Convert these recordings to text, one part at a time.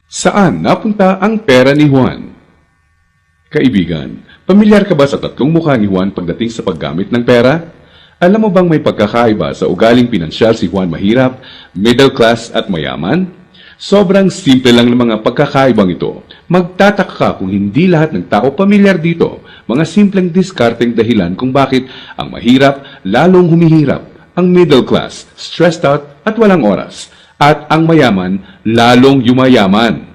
Saan napunta ang pera ni Juan? Kaibigan, pamilyar ka ba sa tatlong mukha ni Juan pagdating sa paggamit ng pera? Alam mo bang may pagkakaiba sa ugaling pinansyal si Juan mahirap, middle class at mayaman? Sobrang simple lang ng mga pagkakaibang ito. Magtataka ka kung hindi lahat ng tao pamilyar dito. Mga simpleng diskarteng dahilan kung bakit ang mahirap lalong humihirap, ang middle class stressed out at walang oras, at ang mayaman lalong yumayaman.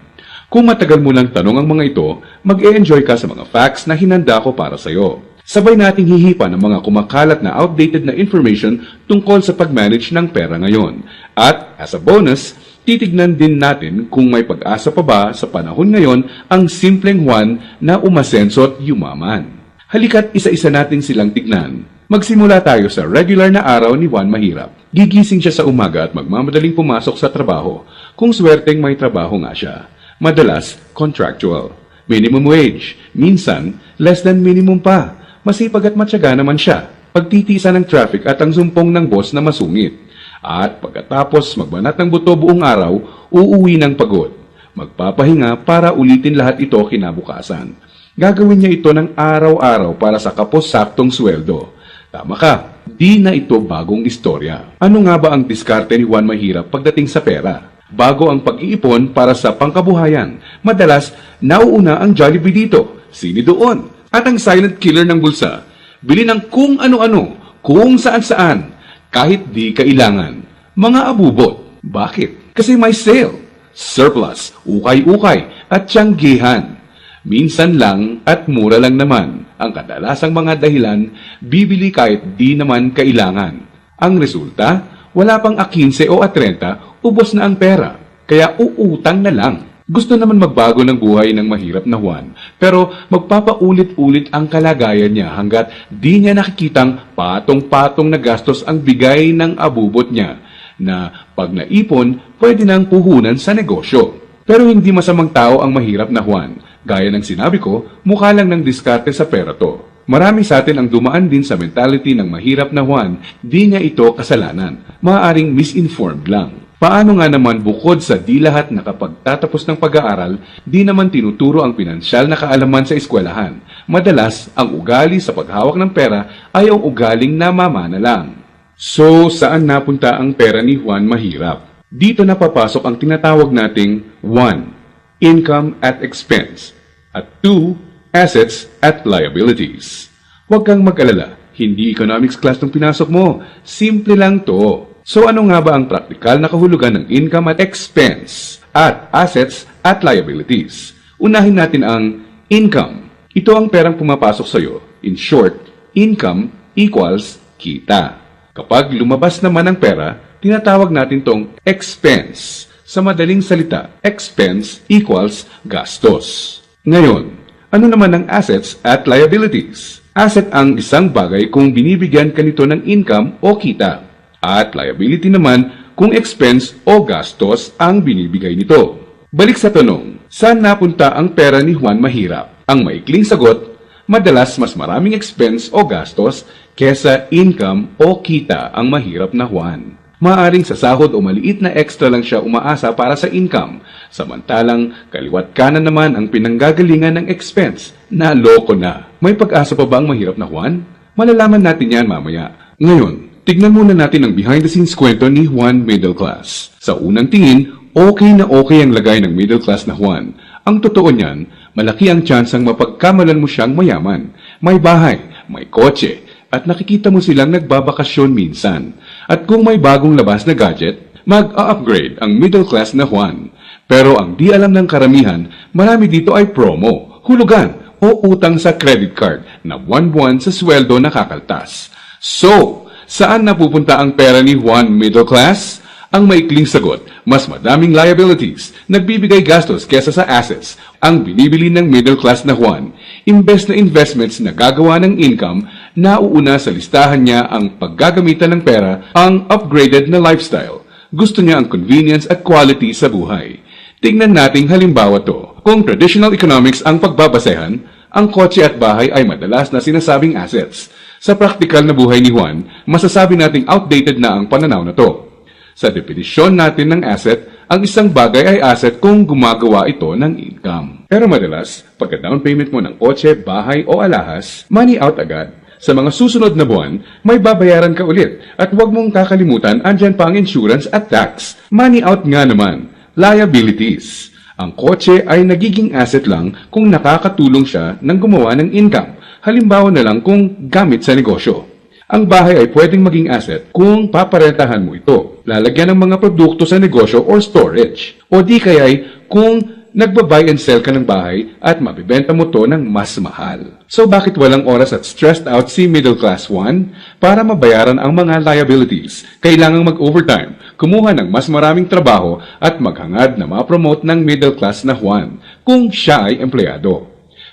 Kung matagal mo lang tanong ang mga ito, mag-e-enjoy ka sa mga facts na hinanda ko para sa iyo. Sabay nating hihipan ang mga kumakalat na outdated na information tungkol sa pag-manage ng pera ngayon. At as a bonus, titignan din natin kung may pag-asa pa ba sa panahon ngayon ang simpleng Juan na umasenso at yumaman. Halika't isa-isa natin silang tignan. Magsimula tayo sa regular na araw ni Juan Mahirap. Gigising siya sa umaga at magmamadaling pumasok sa trabaho, kung swerteng may trabaho nga siya. Madalas, contractual. Minimum wage. Minsan, less than minimum pa. Masipag at matyaga naman siya. Pagtitiisa ng traffic at ang sumpong ng boss na masungit. At pagkatapos magbanat ng buto buong araw, uuwi ng pagod. Magpapahinga para ulitin lahat ito kinabukasan. Gagawin niya ito ng araw-araw para sa kapos-saktong sweldo. Tama ka, di na ito bagong istorya. Ano nga ba ang diskarte ni Juan Mahirap pagdating sa pera? Bago ang pag-iipon para sa pangkabuhayan, madalas nauuna ang Jollibee dito, sini doon, at ang silent killer ng bulsa. Bili ng kung ano-ano, kung saan-saan, kahit di kailangan. Mga abubot. Bakit? Kasi may sale, surplus, ukay-ukay, at tiyanggihan. Minsan lang at mura lang naman ang kadalasang mga dahilan, bibili kahit di naman kailangan. Ang resulta, wala pang 15 o 30, ubos na ang pera, kaya uutang na lang. Gusto naman magbago ng buhay ng mahirap na Juan, pero magpapaulit-ulit ang kalagayan niya hanggat di niya nakikitang patong-patong na gastos ang bigay ng abubot niya, na pag naipon, pwede nang puhunan sa negosyo. Pero hindi masamang tao ang mahirap na Juan. Gaya ng sinabi ko, mukha lang ng diskarte sa pera to. Marami sa atin ang dumaan din sa mentality ng mahirap na Juan, di niya ito kasalanan. Maaaring misinformed lang. Paano nga naman bukod sa di lahat nakapagtatapos ng pag-aaral, di naman tinuturo ang pinansyal na kaalaman sa eskwelahan. Madalas, ang ugali sa paghawak ng pera ay ang ugaling namamana lang. So, saan napunta ang pera ni Juan Mahirap? Dito na papasok ang tinatawag nating 1. Income at expense, at 2. Assets at liabilities. Huwag kang mag-alala, hindi economics class ng pinasok mo. Simple lang to. So ano nga ba ang praktikal na kahulugan ng income at expense at assets at liabilities? Unahin natin ang income. Ito ang perang pumapasok sa iyo. In short, income equals kita. Kapag lumabas naman ang pera, tinatawag natin tong expense. Sa madaling salita, expense equals gastos. Ngayon, ano naman ang assets at liabilities? Asset ang isang bagay kung binibigyan ka nito ng income o kita. At liability naman kung expense o gastos ang binibigay nito. Balik sa tanong, saan napunta ang pera ni Juan Mahirap? Ang maikling sagot, madalas mas maraming expense o gastos kesa income o kita ang mahirap na Juan. Maaring sa sahod o maliit na extra lang siya umaasa para sa income, samantalang kaliwat kanan naman ang pinanggagalingan ng expense. Naloko na. May pag-asa pa ba ang mahirap na Juan? Malalaman natin yan mamaya. Ngayon, tignan muna natin ang behind-the-scenes kwento ni Juan Middle Class. Sa unang tingin, okay na okay ang lagay ng middle class na Juan. Ang totoo niyan, malaki ang tsansang mapagkamalan mo siyang mayaman. May bahay, may kotse, at nakikita mo silang nagbabakasyon minsan. At kung may bagong labas na gadget, mag-a-upgrade ang middle class na Juan. Pero ang di alam ng karamihan, marami dito ay promo, hulugan, o utang sa credit card na buwan-buwan sa sweldo nakakaltas. So, saan napupunta ang pera ni Juan Middle Class? Ang maikling sagot, mas madaming liabilities, nagbibigay gastos kesa sa assets, ang binibili ng middle class na Juan. Imbes na investments na gagawa ng income, nauuna sa listahan niya ang paggagamitan ng pera, ang upgraded na lifestyle. Gusto niya ang convenience at quality sa buhay. Tingnan nating halimbawa to. Kung traditional economics ang pagbabasehan, ang kotse at bahay ay madalas na sinasabing assets. Sa praktikal na buhay ni Juan, masasabi nating outdated na ang pananaw na to. Sa definisyon natin ng asset, Ang isang bagay ay asset kung gumagawa ito ng income. Pero madalas, pagka down payment mo ng kotse, bahay o alahas, money out agad. Sa mga susunod na buwan, may babayaran ka ulit. At huwag mong kakalimutan, andyan pa ang insurance at tax. Money out nga naman. Liabilities. Ang kotse ay nagiging asset lang kung nakakatulong siya ng gumawa ng income. Halimbawa na lang kung gamit sa negosyo. Ang bahay ay pwedeng maging asset kung paparentahan mo ito. Lalagyan ng mga produkto sa negosyo or storage. O di kaya'y kung nagba-buy and sell ka ng bahay at mabibenta mo to ng mas mahal. So bakit walang oras at stressed out si Middle Class Juan? Para mabayaran ang mga liabilities, kailangang mag-overtime, kumuha ng mas maraming trabaho at maghangad na ma-promote ng middle class na Juan kung siya ay empleyado.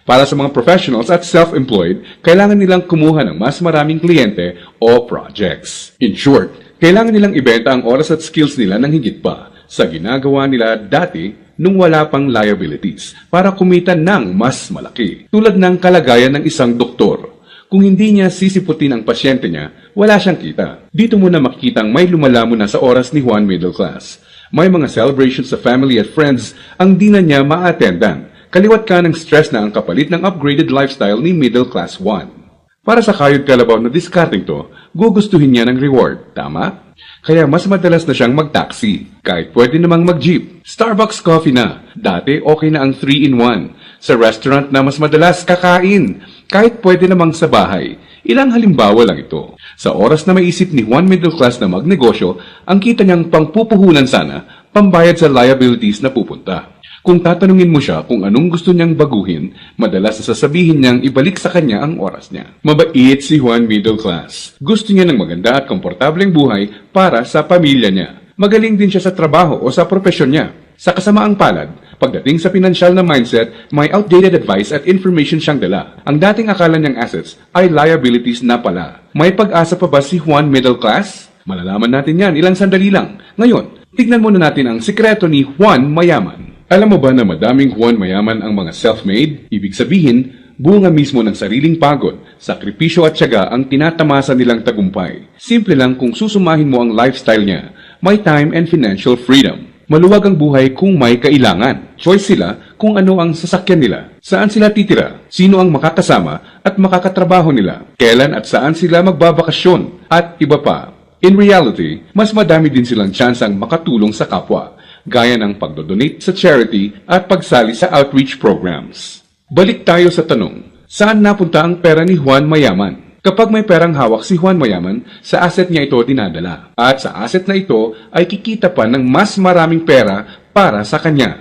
Para sa mga professionals at self-employed, kailangan nilang kumuha ng mas maraming kliyente o projects. In short, kailangan nilang ibenta ang oras at skills nila ng higit pa sa ginagawa nila dati nung wala pang liabilities para kumita ng mas malaki. Tulad ng kalagayan ng isang doktor. Kung hindi niya sisiputin ang pasyente niya, wala siyang kita. Dito mo na makikitang may lumalamon na sa oras ni Juan Middle Class. May mga celebrations sa family at friends ang di na niya ma-attendan. Kaliwat ka ng stress na ang kapalit ng upgraded lifestyle ni Middle Class Juan. Para sa kayod kalabaw na discarding to, gugustuhin niya ng reward, tama? Kaya mas madalas na siyang mag-taxi, kahit pwede namang mag-jeep. Starbucks coffee na, dati okay na ang 3-in-1. Sa restaurant na mas madalas kakain, kahit pwede namang sa bahay. Ilang halimbawa lang ito. Sa oras na maisip ni Juan Middle Class na magnegosyo, ang kita niyang pangpupuhunan sana, pambayad sa liabilities na pupunta. Kung tatanungin mo siya kung anong gusto niyang baguhin, madalas sasabihin niyang ibalik sa kanya ang oras niya. Mabait si Juan Middle Class. Gusto niya ng maganda at komportableng buhay para sa pamilya niya. Magaling din siya sa trabaho o sa propesyon niya. Sa kasamaang palad, pagdating sa pinansyal na mindset, may outdated advice at information siyang dala. Ang dating akala niyang assets ay liabilities na pala. May pag-asa pa ba si Juan Middle Class? Malalaman natin yan ilang sandali lang. Ngayon, tignan muna natin ang sikreto ni Juan Mayaman. Alam mo ba na madaming Juan Mayaman ang mga self-made? Ibig sabihin, bunga mismo ng sariling pagod, sakripisyo at tiyaga ang tinatamasa nilang tagumpay. Simple lang kung susumahin mo ang lifestyle niya, may time and financial freedom. Maluwag ang buhay kung may kailangan. Choice sila kung ano ang sasakyan nila, saan sila titira, sino ang makakasama at makakatrabaho nila, kailan at saan sila magbabakasyon, at iba pa. In reality, mas madami din silang tsansang makatulong sa kapwa, gaya ng pagdodonate sa charity at pagsali sa outreach programs. Balik tayo sa tanong, saan napunta ang pera ni Juan Mayaman? Kapag may perang hawak si Juan Mayaman, sa asset niya ito dinadala. At sa asset na ito ay kikita pa ng mas maraming pera para sa kanya.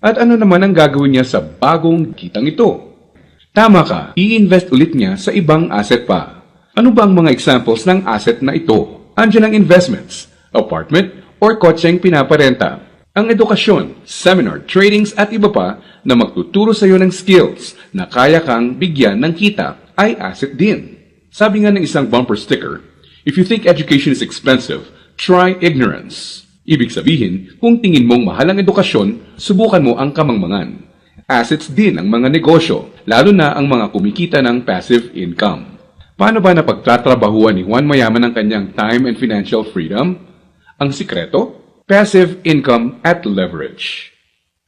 At ano naman ang gagawin niya sa bagong kitang ito? Tama ka, i-invest ulit niya sa ibang asset pa. Ano ba ang mga examples ng asset na ito? Andiyan ang investments, apartment, or kotseng pinaparenta. Ang edukasyon, seminar, tradings at iba pa na magtuturo sa iyo ng skills na kaya kang bigyan ng kita ay asset din. Sabi nga ng isang bumper sticker, if you think education is expensive, try ignorance. Ibig sabihin, kung tingin mong mahal ang edukasyon, subukan mo ang kamangmangan. Assets din ang mga negosyo, lalo na ang mga kumikita ng passive income. Paano ba napagtatrabahuan ni Juan Mayaman ang kanyang time and financial freedom? Ang sikreto? Passive income at leverage.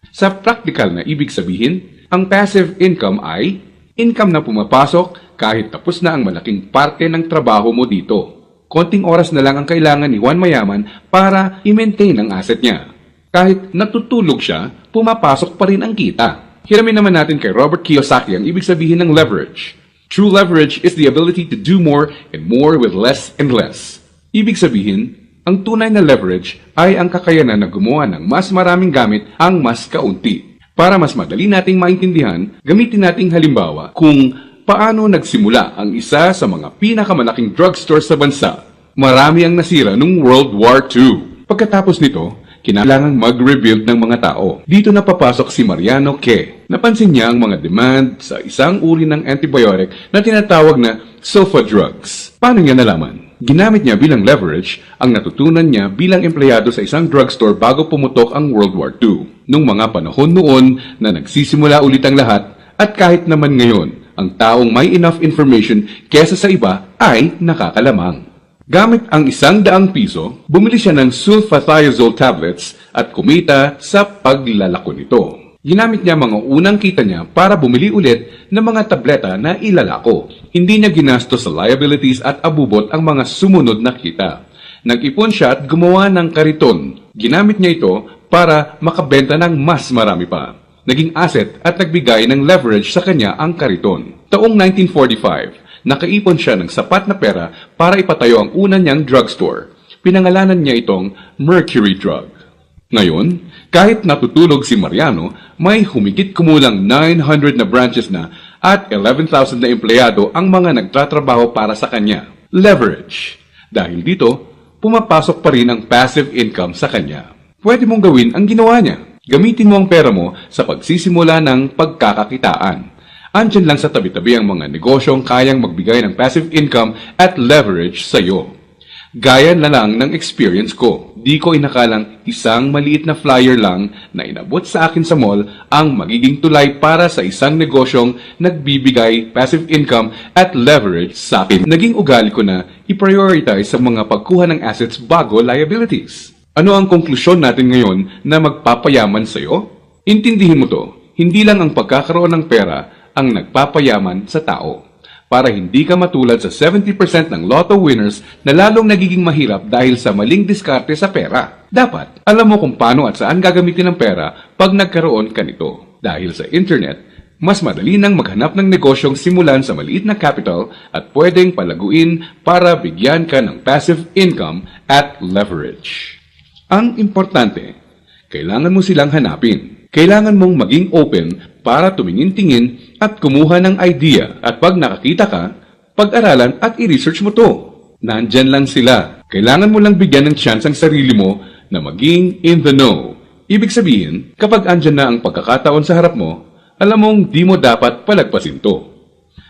Sa practical na ibig sabihin, ang passive income ay income na pumapasok kahit tapos na ang malaking parte ng trabaho mo dito. Konting oras na lang ang kailangan ni Juan Mayaman para i-maintain ang asset niya. Kahit natutulog siya, pumapasok pa rin ang kita. Hiramin naman natin kay Robert Kiyosaki ang ibig sabihin ng leverage. True leverage is the ability to do more and more with less and less. Ibig sabihin, ang tunay na leverage ay ang kakayanan na gumawa ng mas maraming gamit ang mas kaunti. Para mas madali nating maintindihan, gamitin nating halimbawa kung paano nagsimula ang isa sa mga pinakamalaking drugstore sa bansa. Marami ang nasira noong World War II. Pagkatapos nito, kinailangang mag-rebuild ng mga tao. Dito na papasok si Mariano K. Napansin niya ang mga demand sa isang uri ng antibiotic na tinatawag na sulfa drugs. Paano niya nalaman? Ginamit niya bilang leverage ang natutunan niya bilang empleyado sa isang drugstore bago pumutok ang World War II. Nung mga panahon noon na nagsisimula ulit ang lahat at kahit naman ngayon, ang taong may enough information kesa sa iba ay nakakalamang. Gamit ang 100 piso, bumili siya ng sulfathiazole tablets at kumita sa paglalako nito. Ginamit niya mga unang kita niya para bumili ulit ng mga tableta na ilalako. Hindi niya ginastos sa liabilities at abubot ang mga sumunod na kita. Nag-ipon siya at gumawa ng kariton. Ginamit niya ito para makabenta ng mas marami pa. Naging asset at nagbigay ng leverage sa kanya ang kariton. Taong 1945, nakaipon siya ng sapat na pera para ipatayo ang una niyang drugstore. Pinangalanan niya itong Mercury Drug. Ngayon, kahit natutulog si Mariano, may humigit kumulang 900 na branches na at 11,000 na empleyado ang mga nagtatrabaho para sa kanya. Leverage. Dahil dito, pumapasok pa rin ang passive income sa kanya. Pwede mong gawin ang ginawa niya. Gamitin mo ang pera mo sa pagsisimula ng pagkakakitaan. Andyan lang sa tabi-tabi ang mga negosyong kayang magbigay ng passive income at leverage sa iyo. Gaya na lang ng experience ko. Di ko inakalang isang maliit na flyer lang na inabot sa akin sa mall ang magiging tulay para sa isang negosyong nagbibigay passive income at leverage sa akin. Naging ugali ko na i-prioritize sa mga pagkuha ng assets bago liabilities. Ano ang konklusyon natin ngayon na magpapayaman sa iyo? Intindihin mo to, hindi lang ang pagkakaroon ng pera ang nagpapayaman sa tao. Para hindi ka matulad sa 70% ng lotto winners na lalong nagiging mahirap dahil sa maling diskarte sa pera. Dapat, alam mo kung paano at saan gagamitin ang pera pag nagkaroon ka nito. Dahil sa internet, mas madali nang maghanap ng negosyong simulan sa maliit na capital at pwedeng palaguin para bigyan ka ng passive income at leverage. Ang importante, kailangan mo silang hanapin. Kailangan mong maging open para tumingin-tingin at kumuha ng idea at pag nakakita ka, pag-aralan at i-research mo to. Nandyan lang sila. Kailangan mo lang bigyan ng chance ang sarili mo na maging in the know. Ibig sabihin, kapag andyan na ang pagkakataon sa harap mo, alam mong di mo dapat palagpasin to.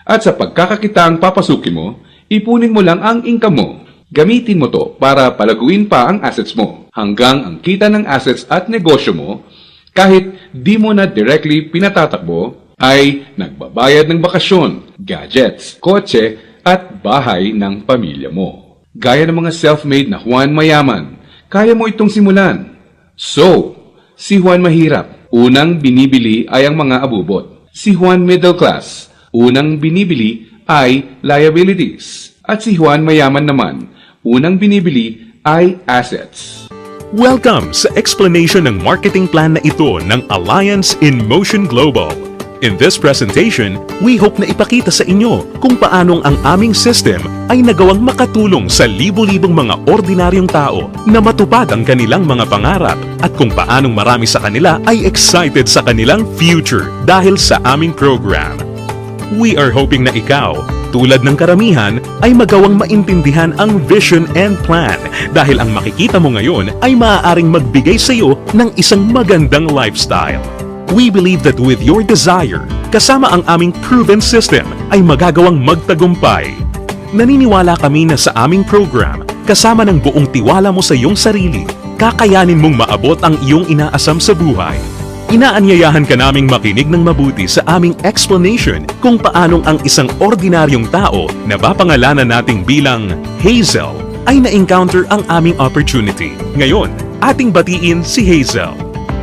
At sa pagkakakitaang papasukin mo, ipunin mo lang ang income mo. Gamitin mo to para palaguin pa ang assets mo hanggang ang kita ng assets at negosyo mo kahit di mo na directly pinatatakbo, ay nagbabayad ng bakasyon, gadgets, kotse, at bahay ng pamilya mo. Gaya ng mga self-made na Juan Mayaman, kaya mo itong simulan. So, si Juan Mahirap, unang binibili ay ang mga abubot. Si Juan Middle Class, unang binibili ay liabilities. At si Juan Mayaman naman, unang binibili ay assets. Welcome sa explanation ng marketing plan na ito ng Alliance in Motion Global. In this presentation, we hope na ipakita sa inyo kung paanong ang aming system ay nagawang makatulong sa libu-libong mga ordinaryong tao na matupad ang kanilang mga pangarap at kung paanong marami sa kanila ay excited sa kanilang future dahil sa aming program. We are hoping na ikaw, tulad ng karamihan, ay magawang maintindihan ang vision and plan dahil ang makikita mo ngayon ay maaaring magbigay sa iyo ng isang magandang lifestyle. We believe that with your desire, kasama ang aming proven system, ay magagawang magtagumpay. Naniniwala kami na sa aming program, kasama ng buong tiwala mo sa iyong sarili, kakayanin mong maabot ang iyong inaasam sa buhay. Inaanyayahan ka naming makinig ng mabuti sa aming explanation kung paanong ang isang ordinaryong tao na papangalanan nating bilang Hazel ay na-encounter ang aming opportunity. Ngayon, ating batiin si Hazel.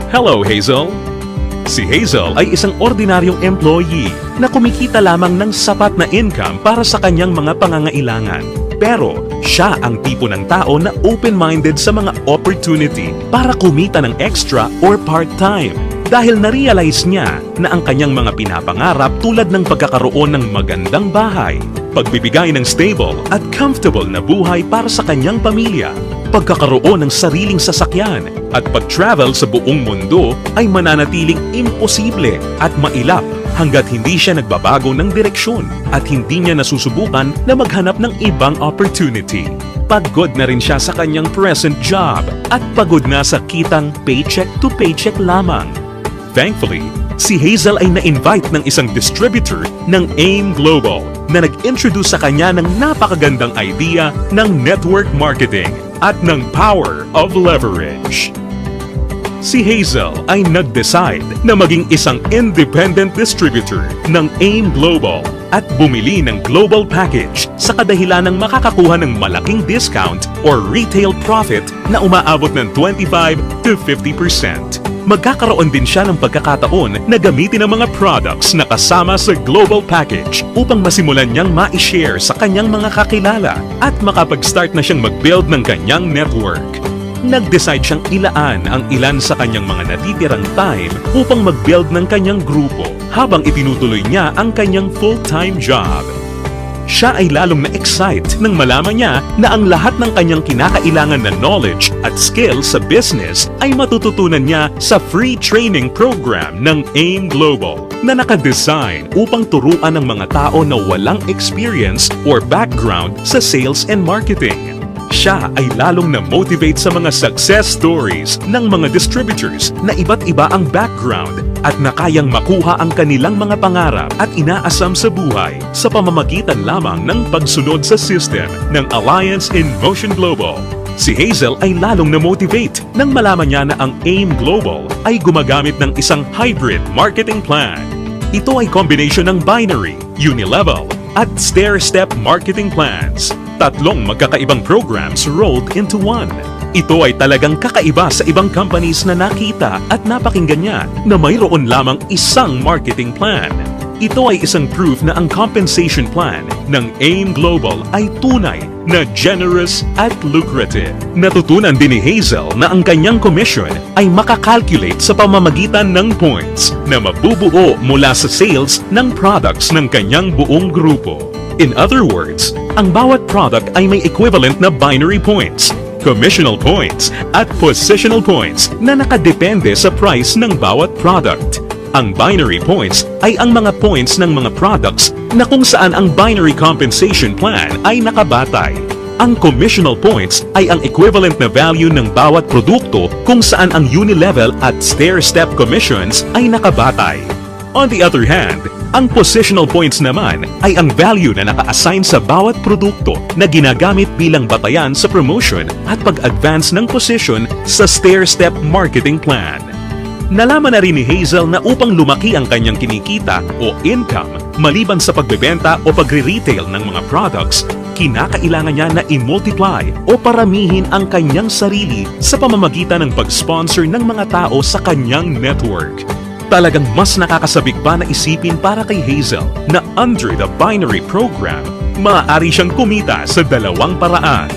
Hello, Hazel! Si Hazel ay isang ordinaryong employee na kumikita lamang ng sapat na income para sa kanyang mga pangangailangan. Pero siya ang tipo ng tao na open-minded sa mga opportunity para kumita ng extra or part-time. Dahil na-realize niya na ang kanyang mga pinapangarap tulad ng pagkakaroon ng magandang bahay, pagbibigay ng stable at comfortable na buhay para sa kanyang pamilya, pagkakaroon ng sariling sasakyan at pag-travel sa buong mundo ay mananatiling imposible at mailap hanggat hindi siya nagbabago ng direksyon at hindi niya nasusubukan na maghanap ng ibang opportunity. Pagod na rin siya sa kanyang present job at pagod na sa kitang paycheck to paycheck lamang. Thankfully, si Hazel ay na-invite ng isang distributor ng AIM Global na nag-introduce sa kanya ng napakagandang idea ng network marketing at ng power of leverage. Si Hazel ay nag-decide na maging isang independent distributor ng AIM Global at bumili ng global package sa kadahilan ng makakakuha ng malaking discount or retail profit na umaabot ng 25 to 50%. Magkakaroon din siya ng pagkakataon na gamitin ang mga products na kasama sa global package upang masimulan niyang ma-share sa kanyang mga kakilala at makapag-start na siyang mag-build ng kanyang network. Nag-decide siyang ilaan ang ilan sa kanyang mga natitirang time upang mag-build ng kanyang grupo habang itinutuloy niya ang kanyang full-time job. Siya ay lalong na-excite nang malaman niya na ang lahat ng kanyang kinakailangan na knowledge at skills sa business ay matututunan niya sa free training program ng AIM Global na nakadesign upang turuan ng mga tao na walang experience or background sa sales and marketing. Siya ay lalong na-motivate sa mga success stories ng mga distributors na iba't iba ang background at na kayang makuha ang kanilang mga pangarap at inaasam sa buhay sa pamamagitan lamang ng pagsunod sa system ng Alliance in Motion Global. Si Hazel ay lalong na-motivate nang malaman niya na ang AIM Global ay gumagamit ng isang hybrid marketing plan. Ito ay combination ng binary, unilevel, at stair-step marketing plans. Tatlong magkakaibang programs rolled into one. Ito ay talagang kakaiba sa ibang companies na nakita at napakinggan niya na mayroon lamang isang marketing plan. Ito ay isang proof na ang compensation plan ng AIM Global ay tunay na generous at lucrative. Natutunan din ni Hazel na ang kanyang commission ay makakalculate sa pamamagitan ng points na mabubuo mula sa sales ng products ng kanyang buong grupo. In other words, ang bawat product ay may equivalent na binary points, commissional points, at positional points na nakadepende sa price ng bawat product. Ang binary points ay ang mga points ng mga products na kung saan ang binary compensation plan ay nakabatay. Ang commissional points ay ang equivalent na value ng bawat produkto kung saan ang unilevel at stair-step commissions ay nakabatay. On the other hand, ang positional points naman ay ang value na naka-assign sa bawat produkto na ginagamit bilang batayan sa promotion at pag-advance ng position sa stair-step marketing plan. Nalaman na rin ni Hazel na upang lumaki ang kanyang kinikita o income maliban sa pagbebenta o pagre-retail ng mga products, kinakailangan niya na i-multiply o paramihin ang kanyang sarili sa pamamagitan ng pag-sponsor ng mga tao sa kanyang network. Talagang mas nakakasabik pa na isipin para kay Hazel na under the binary program, maaari siyang kumita sa dalawang paraan.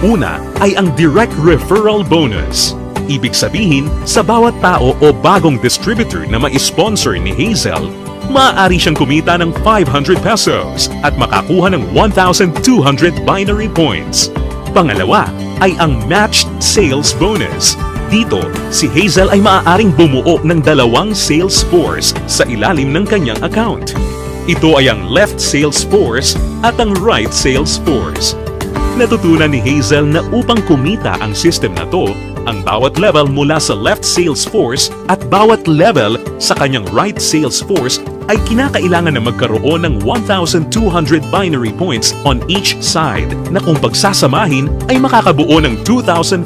Una ay ang direct referral bonus. Ibig sabihin, sa bawat tao o bagong distributor na ma-sponsor ni Hazel, maaari siyang kumita ng 500 pesos at makakuha ng 1,200 binary points. Pangalawa ay ang matched sales bonus. Dito, si Hazel ay maaaring bumuo ng dalawang sales force sa ilalim ng kanyang account. Ito ay ang left sales force at ang right sales force. Natutunan ni Hazel na upang kumita ang system na to, ang bawat level mula sa left sales force at bawat level sa kanyang right sales force ay kinakailangan na magkaroon ng 1,200 binary points on each side na kung pagsasamahin ay makakabuo ng 2,400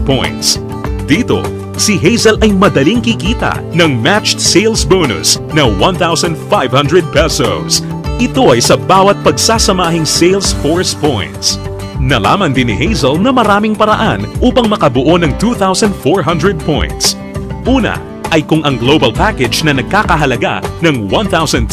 points. Dito, si Hazel ay madaling kikita ng matched sales bonus na 1,500 pesos. Ito ay sa bawat pagsasamahing sales force points. Nalaman din ni Hazel na maraming paraan upang makabuo ng 2,400 points. Una ay kung ang global package na nagkakahalaga ng 1,200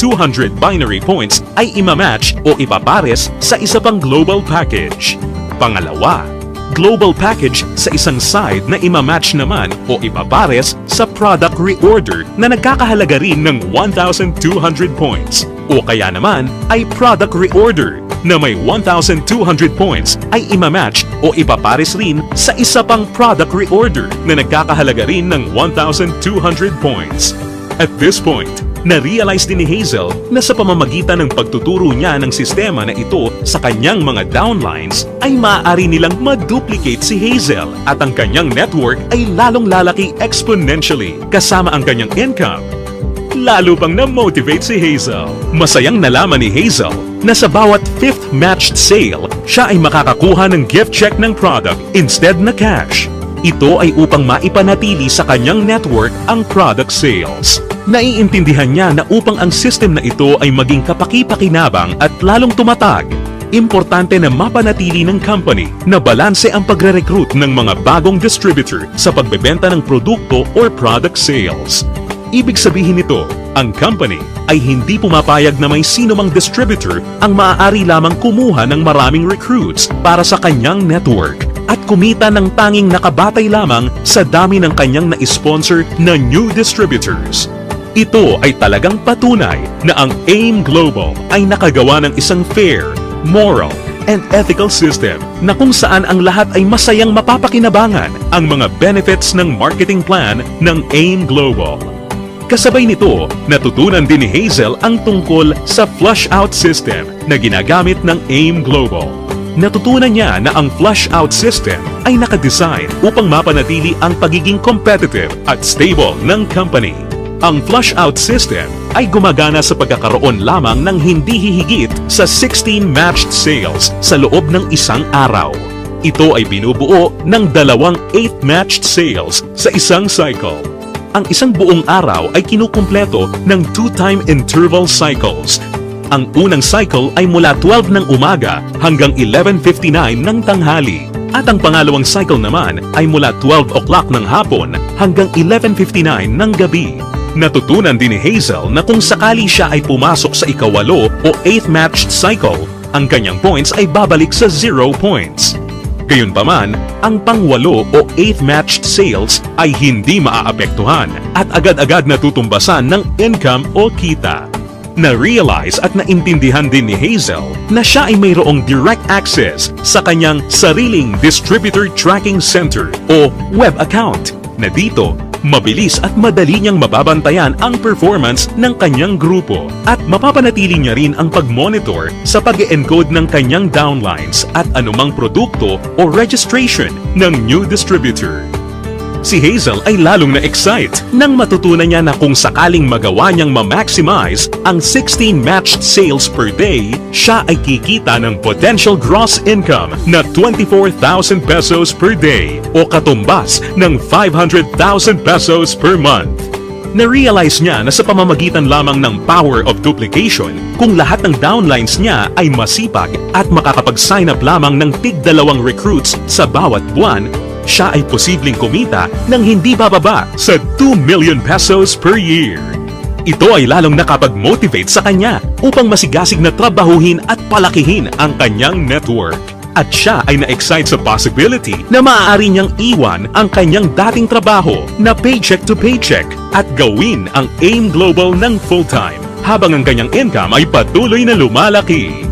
binary points ay imamatch o ipapares sa isa pang global package. Pangalawa, global package sa isang side na imamatch naman o ipapares sa product reorder na nagkakahalaga rin ng 1,200 points. O kaya naman ay product reorder na may 1,200 points ay imamatch o ipapares rin sa isa pang product reorder na nagkakahalaga rin ng 1,200 points. At this point, na-realize din ni Hazel na sa pamamagitan ng pagtuturo niya ng sistema na ito sa kanyang mga downlines ay maaari nilang ma-duplicate si Hazel at ang kanyang network ay lalong lalaki exponentially kasama ang kanyang income. Lalo pang na-motivate si Hazel. Masayang nalaman ni Hazel na sa bawat 5th matched sale, siya ay makakakuha ng gift check ng product instead na cash. Ito ay upang maipanatili sa kanyang network ang product sales. Naiintindihan niya na upang ang system na ito ay maging kapaki-pakinabang at lalong tumatag, importante na mapanatili ng company na balanse ang pagre-recruit ng mga bagong distributor sa pagbebenta ng produkto or product sales. Ibig sabihin nito, ang company ay hindi pumapayag na may sino mang distributor ang maaari lamang kumuha ng maraming recruits para sa kanyang network at kumita ng tanging nakabatay lamang sa dami ng kanyang na-sponsor na new distributors. Ito ay talagang patunay na ang AIM Global ay nakagawa ng isang fair, moral, and ethical system na kung saan ang lahat ay masayang mapapakinabangan ang mga benefits ng marketing plan ng AIM Global. Kasabay nito, natutunan din ni Hazel ang tungkol sa flush-out system na ginagamit ng AIM Global. Natutunan niya na ang flush-out system ay nakadesign upang mapanatili ang pagiging competitive at stable ng company. Ang flush-out system ay gumagana sa pagkakaroon lamang ng hindi hihigit sa 16 matched sales sa loob ng isang araw. Ito ay binubuo ng 2 8 matched sales sa isang cycle. Ang isang buong araw ay kinukumpleto ng 2-time interval cycles. Ang unang cycle ay mula 12 ng umaga hanggang 11:59 ng tanghali. At ang pangalawang cycle naman ay mula 12 o'clock ng hapon hanggang 11:59 ng gabi. Natutunan din ni Hazel na kung sakali siya ay pumasok sa ikawalo o 8th matched cycle, ang kanyang points ay babalik sa 0 points. Gayunpaman, ang pangwalo o 8th matched sales ay hindi maaapektuhan at agad-agad natutumbasan ng income o kita. Na-realize at naintindihan din ni Hazel na siya ay mayroong direct access sa kanyang sariling Distributor Tracking Center o web account na dito mabilis at madali niyang mababantayan ang performance ng kanyang grupo at mapapanatili niya rin ang pag-monitor sa pag-encode ng kanyang downlines at anumang produkto o registration ng new distributor. Si Hazel ay lalong na-excite nang matutunan niya na kung sakaling magawa niyang ma-maximize ang 16 matched sales per day, siya ay kikita ng potential gross income na 24,000 pesos per day o katumbas ng 500,000 pesos per month. Na-realize niya na sa pamamagitan lamang ng power of duplication, kung lahat ng downlines niya ay masipag at makakapag-sign up lamang ng tig-2 recruits sa bawat buwan, siya ay posibleng kumita ng hindi bababa sa 2 million pesos per year. Ito ay lalong nakapag-motivate sa kanya upang masigasig na trabahuhin at palakihin ang kanyang network. At siya ay na-excite sa possibility na maaari niyang iwan ang kanyang dating trabaho na paycheck to paycheck at gawin ang AIM Global ng full-time habang ang kanyang income ay patuloy na lumalaki.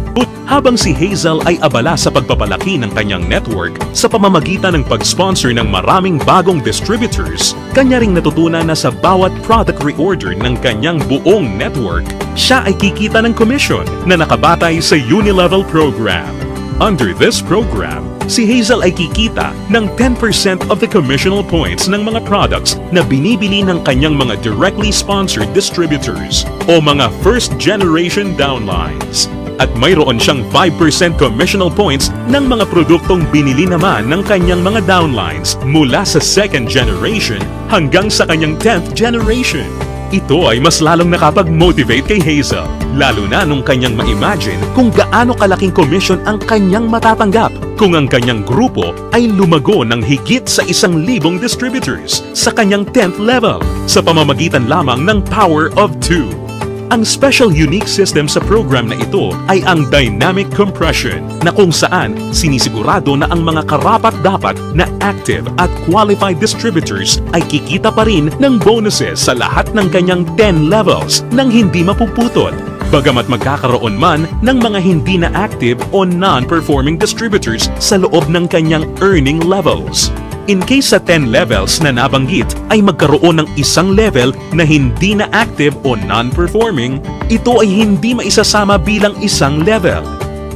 Habang si Hazel ay abala sa pagpapalaki ng kanyang network sa pamamagitan ng pag-sponsor ng maraming bagong distributors, kanya ring natutunan na sa bawat product reorder ng kanyang buong network, siya ay kikita ng commission na nakabatay sa Unilevel program. Under this program, si Hazel ay kikita ng 10% of the commissional points ng mga products na binibili ng kanyang mga directly sponsored distributors o mga first-generation downlines. At mayroon siyang 5% commissional points ng mga produktong binili naman ng kanyang mga downlines mula sa 2nd generation hanggang sa kanyang 10th generation. Ito ay mas lalong nakapag-motivate kay Hazel, lalo na nung kanyang ma-imagine kung gaano kalaking commission ang kanyang matatanggap kung ang kanyang grupo ay lumago ng higit sa 1,000 distributors sa kanyang 10th level sa pamamagitan lamang ng Power of 2. Ang special unique system sa program na ito ay ang dynamic compression na kung saan sinisigurado na ang mga karapat-dapat na active at qualified distributors ay kikita pa rin ng bonuses sa lahat ng kanyang 10 levels nang hindi mapuputol. Bagamat magkakaroon man ng mga hindi na active o non-performing distributors sa loob ng kanyang earning levels. In case sa 10 levels na nabanggit ay magkaroon ng isang level na hindi na active o non-performing, ito ay hindi maisasama bilang isang level.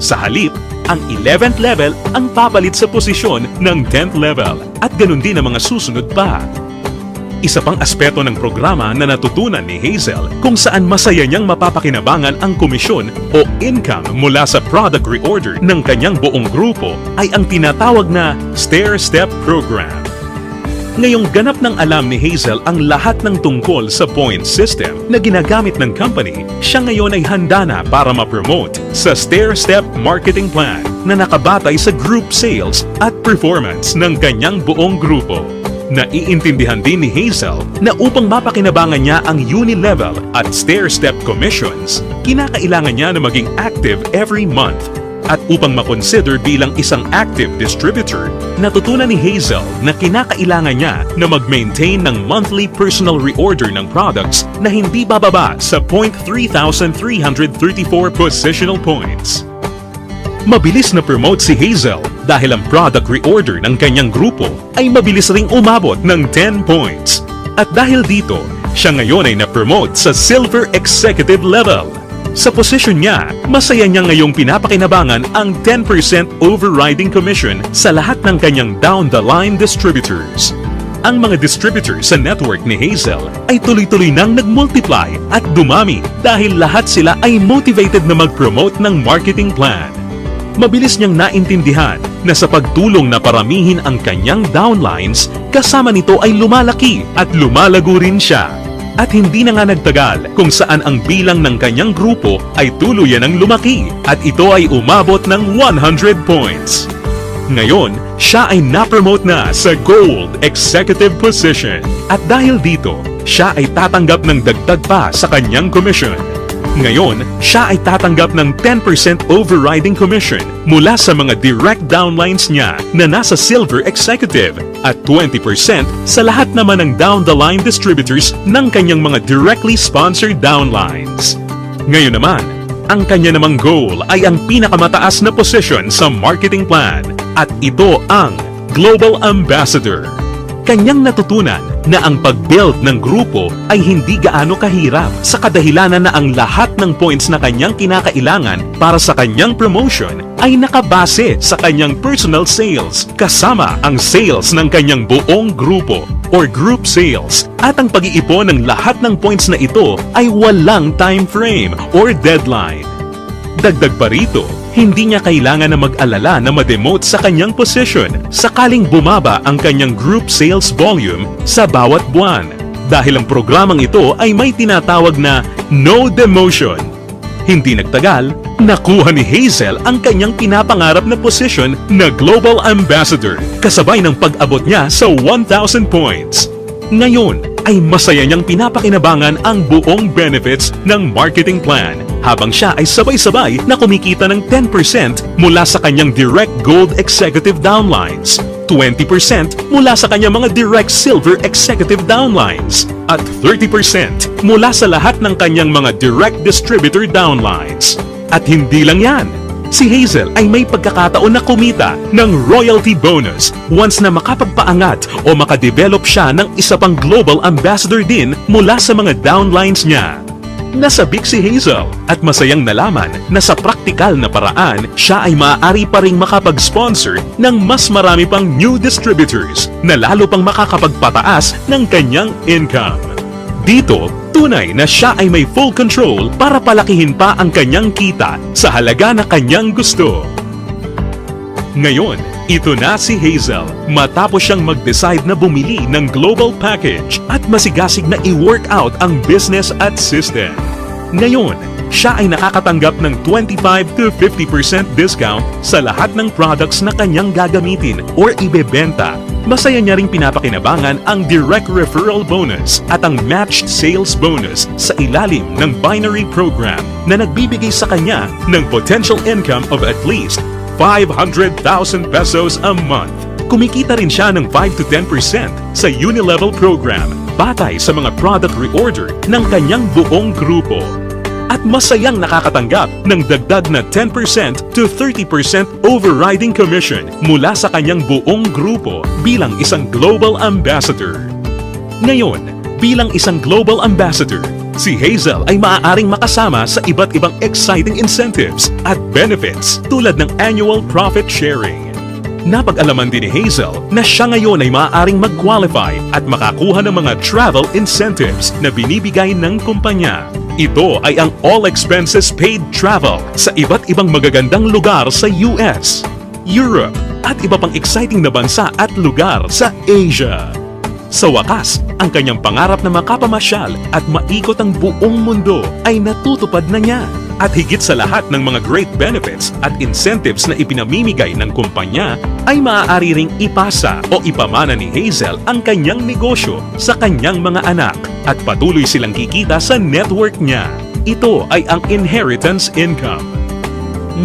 Sa halip, ang 11th level ang papalit sa posisyon ng 10th level at ganun din ang mga susunod pa. Isa pang aspeto ng programa na natutunan ni Hazel kung saan masaya niyang mapapakinabangan ang komisyon o income mula sa product reorder ng kanyang buong grupo ay ang tinatawag na stair-step program. Ngayong ganap ng alam ni Hazel ang lahat ng tungkol sa point system na ginagamit ng company, siya ngayon ay handa na para ma-promote sa stair-step marketing plan na nakabatay sa group sales at performance ng kanyang buong grupo. Naiintindihan din ni Hazel na upang mapakinabangan niya ang uni-level at stair-step commissions, kinakailangan niya na maging active every month. At upang makonsider bilang isang active distributor, natutunan ni Hazel na kinakailangan niya na mag-maintain ng monthly personal reorder ng products na hindi bababa sa 3,334 positional points. Mabilis na promote si Hazel dahil ang product reorder ng kanyang grupo ay mabilis ring umabot ng 10 points. At dahil dito, siya ngayon ay na-promote sa Silver Executive level. Sa posisyon niya, masaya niya ngayong pinapakinabangan ang 10% overriding commission sa lahat ng kanyang down-the-line distributors. Ang mga distributors sa network ni Hazel ay tuloy-tuloy nang nag-multiply at dumami dahil lahat sila ay motivated na mag-promote ng marketing plan. Mabilis niyang naintindihan na sa pagtulong na paramihin ang kanyang downlines, kasama nito ay lumalaki at lumalago rin siya. At hindi na nga nagtagal kung saan ang bilang ng kanyang grupo ay tuluyan ng lumaki at ito ay umabot ng 100 points. Ngayon, siya ay na-promote na sa Gold Executive position at dahil dito, siya ay tatanggap ng dagdag pa sa kanyang commission. Ngayon, siya ay tatanggap ng 10% overriding commission mula sa mga direct downlines niya na nasa Silver Executive at 20% sa lahat naman ng down-the-line distributors ng kanyang mga directly sponsored downlines. Ngayon naman, ang kanya namang goal ay ang pinakamataas na position sa marketing plan at ito ang Global Ambassador. Kanyang natutunan na ang pag-build ng grupo ay hindi gaano kahirap sa kadahilanan na ang lahat ng points na kanyang kinakailangan para sa kanyang promotion ay nakabase sa kanyang personal sales kasama ang sales ng kanyang buong grupo or group sales at ang pag-iipon ng lahat ng points na ito ay walang time frame or deadline. Dagdag pa rito, hindi niya kailangan na mag-alala na ma-demote sa kanyang position sakaling bumaba ang kanyang group sales volume sa bawat buwan dahil ang programang ito ay may tinatawag na no demotion. Hindi nagtagal, nakuha ni Hazel ang kanyang pinapangarap na position na Global Ambassador kasabay ng pag-abot niya sa 1,000 points. Ngayon ay masaya niyang pinapakinabangan ang buong benefits ng marketing plan habang siya ay sabay-sabay na kumikita ng 10% mula sa kanyang direct Gold Executive downlines, 20% mula sa kanyang mga direct Silver Executive downlines, at 30% mula sa lahat ng kanyang mga direct distributor downlines. At hindi lang yan, si Hazel ay may pagkakataon na kumita ng royalty bonus once na makapagpaangat o makadevelop siya ng isa pang Global Ambassador din mula sa mga downlines niya. Nasabik si Hazel at masayang nalaman na sa praktikal na paraan siya ay maaari pa ring makapag-sponsor ng mas marami pang new distributors na lalo pang makakapagpataas ng kanyang income. Dito, tunay na siya ay may full control para palakihin pa ang kanyang kita sa halaga na kanyang gusto. Ngayon, ito na si Hazel matapos siyang mag-decide na bumili ng global package at masigasig na i-work out ang business at system. Ngayon, siya ay nakakatanggap ng 25 to 50% discount sa lahat ng products na kanyang gagamitin or ibebenta. Masaya niya ring pinapakinabangan ang direct referral bonus at ang matched sales bonus sa ilalim ng binary program na nagbibigay sa kanya ng potential income of at least 500,000 pesos a month. Kumikita rin siya ng 5 to 10% sa Unilevel program batay sa mga product reorder ng kanyang buong grupo. At masayang nakakatanggap ng dagdag na 10% to 30% overriding commission mula sa kanyang buong grupo bilang isang Global Ambassador. Ngayon, bilang isang Global Ambassador, si Hazel ay maaaring makasama sa iba't ibang exciting incentives at benefits tulad ng annual profit sharing. Napag-alaman din ni Hazel na siya ngayon ay maaaring mag-qualify at makakuha ng mga travel incentives na binibigay ng kumpanya. Ito ay ang all expenses paid travel sa iba't ibang magagandang lugar sa US, Europe, at iba pang exciting na bansa at lugar sa Asia. Sa wakas, ang kanyang pangarap na makapamasyal at maikot ang buong mundo ay natutupad na niya. At higit sa lahat ng mga great benefits at incentives na ipinamimigay ng kumpanya, ay maaari ring ipasa o ipamana ni Hazel ang kanyang negosyo sa kanyang mga anak at patuloy silang kikita sa network niya. Ito ay ang inheritance income.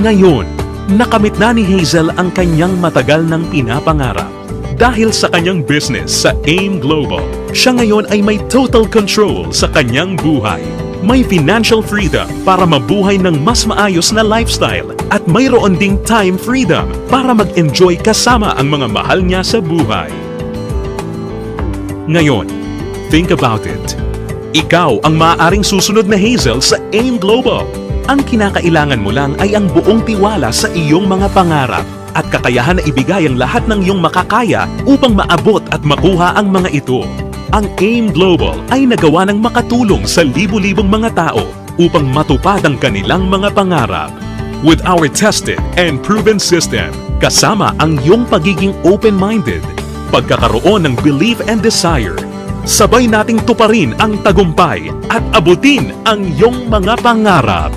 Ngayon, nakamit na ni Hazel ang kanyang matagal ng pinapangarap. Dahil sa kanyang business sa AIM Global, siya ngayon ay may total control sa kanyang buhay. May financial freedom para mabuhay ng mas maayos na lifestyle at mayroon ding time freedom para mag-enjoy kasama ang mga mahal niya sa buhay. Ngayon, think about it. Ikaw ang maaaring susunod na Hazel sa AIM Global. Ang kinakailangan mo lang ay ang buong tiwala sa iyong mga pangarap at kakayahan na ibigay ang lahat ng iyong makakaya upang maabot at makuha ang mga ito. Ang AIM Global ay nagawa ng makatulong sa libu-libong mga tao upang matupad ang kanilang mga pangarap. With our tested and proven system, kasama ang iyong pagiging open-minded, pagkakaroon ng belief and desire, sabay nating tuparin ang tagumpay at abutin ang iyong mga pangarap.